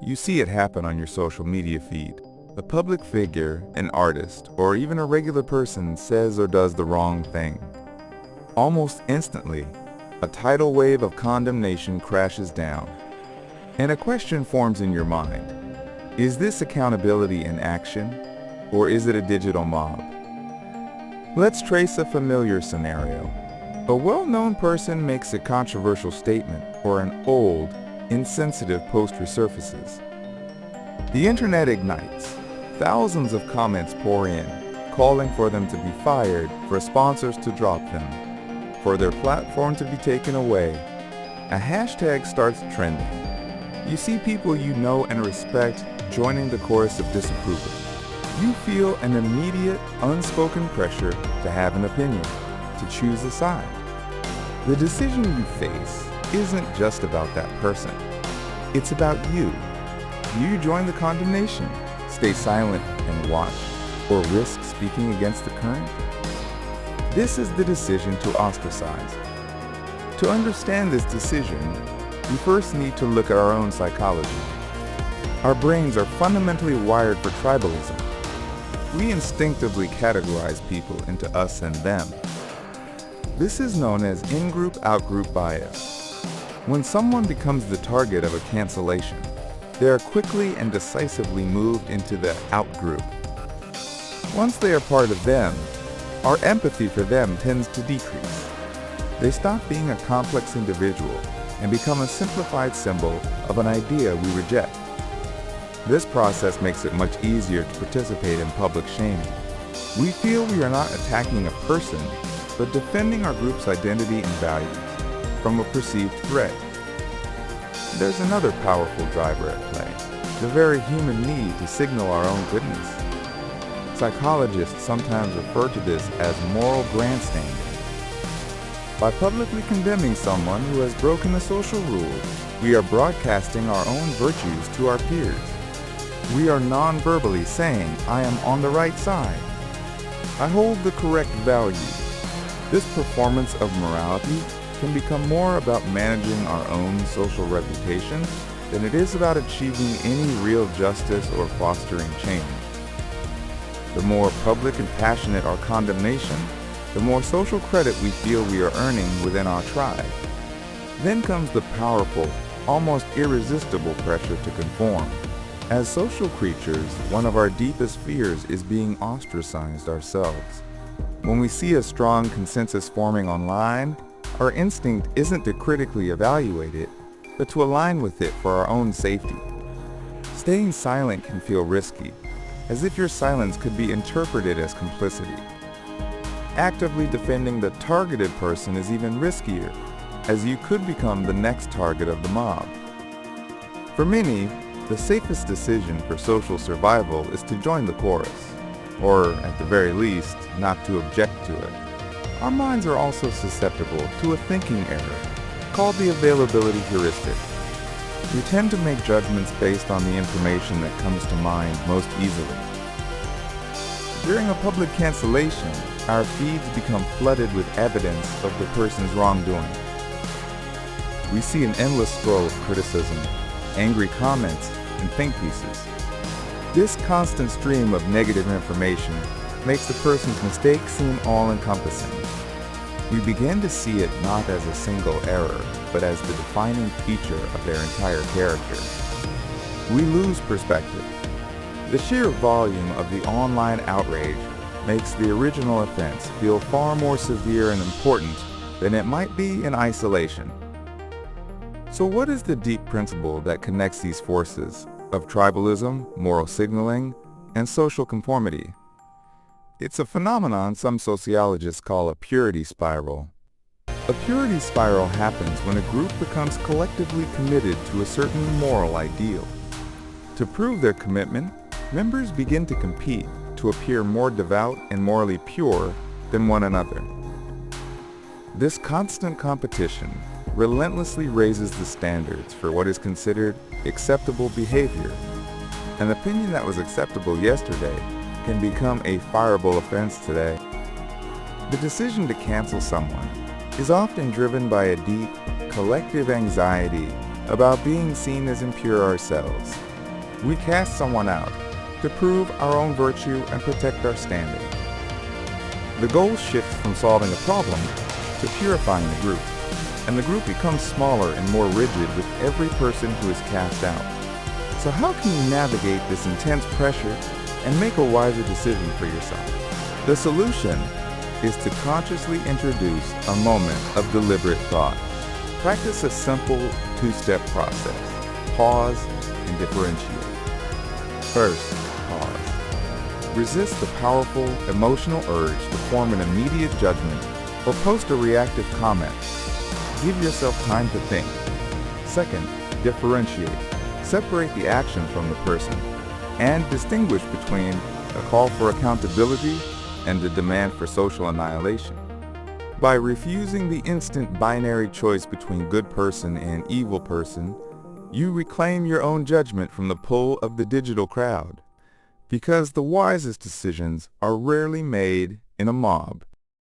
You see it happen on your social media feed. A public figure, an artist, or even a regular person says or does the wrong thing. Almost instantly, a tidal wave of condemnation crashes down, and a question forms in your mind. Is this accountability in action, or is it a digital mob? Let's trace a familiar scenario. A well-known person makes a controversial statement, or an old, insensitive post resurfaces. The internet ignites. Thousands of comments pour in, calling for them to be fired, for sponsors to drop them, for their platform to be taken away. A hashtag starts trending. You see people you know and respect joining the chorus of disapproval. You feel an immediate, unspoken pressure to have an opinion, to choose a side. The decision you face isn't just about that person. It's about you. Do you join the condemnation, stay silent and watch, or risk speaking against the current? This is the decision to ostracize. To understand this decision, we first need to look at our own psychology. Our brains are fundamentally wired for tribalism. We instinctively categorize people into us and them. This is known as Ingroup-Outgroup bias. When someone becomes the target of a cancellation, they are quickly and decisively moved into the outgroup. Once they are part of them, our empathy for them tends to decrease. They stop being a complex individual and become a simplified symbol of an idea we reject. This process makes it much easier to participate in public shaming. We feel we are not attacking a person, but defending our group's identity and values from a perceived threat. There's another powerful driver at play, the very human need to signal our own goodness. Psychologists sometimes refer to this as moral grandstanding. By publicly condemning someone who has broken a social rule, we are broadcasting our own virtues to our peers. We are non-verbally saying, I am on the right side. I hold the correct values. This performance of morality can become more about managing our own social reputation than it is about achieving any real justice or fostering change. The more public and passionate our condemnation, the more social credit we feel we are earning within our tribe. Then comes the powerful, almost irresistible pressure to conform. As social creatures, one of our deepest fears is being ostracized ourselves. When we see a strong consensus forming online, our instinct isn't to critically evaluate it, but to align with it for our own safety. Staying silent can feel risky, as if your silence could be interpreted as complicity. Actively defending the targeted person is even riskier, as you could become the next target of the mob. For many, the safest decision for social survival is to join the chorus, or at the very least, not to object to it. Our minds are also susceptible to a thinking error called the availability heuristic. We tend to make judgments based on the information that comes to mind most easily. During a public cancellation, our feeds become flooded with evidence of the person's wrongdoing. We see an endless scroll of criticism, angry comments, and think pieces. This constant stream of negative information makes the person's mistake seem all-encompassing. We begin to see it not as a single error, but as the defining feature of their entire character. We lose perspective. The sheer volume of the online outrage makes the original offense feel far more severe and important than it might be in isolation. So what is the deep principle that connects these forces of tribalism, moral signaling, and social conformity? It's a phenomenon some sociologists call a purity spiral. A purity spiral happens when a group becomes collectively committed to a certain moral ideal. To prove their commitment, members begin to compete to appear more devout and morally pure than one another. This constant competition relentlessly raises the standards for what is considered acceptable behavior. An opinion that was acceptable yesterday can become a fireable offense today. The decision to cancel someone is often driven by a deep, collective anxiety about being seen as impure ourselves. We cast someone out to prove our own virtue and protect our standing. The goal shifts from solving a problem to purifying the group, and the group becomes smaller and more rigid with every person who is cast out. So how can you navigate this intense pressure and make a wiser decision for yourself? The solution is to consciously introduce a moment of deliberate thought. Practice a simple two-step process. Pause and differentiate. First, pause. Resist the powerful emotional urge to form an immediate judgment or post a reactive comment. Give yourself time to think. Second, differentiate. Separate the action from the person and distinguish between a call for accountability and the demand for social annihilation. By refusing the instant binary choice between good person and evil person, you reclaim your own judgment from the pull of the digital crowd. Because the wisest decisions are rarely made in a mob,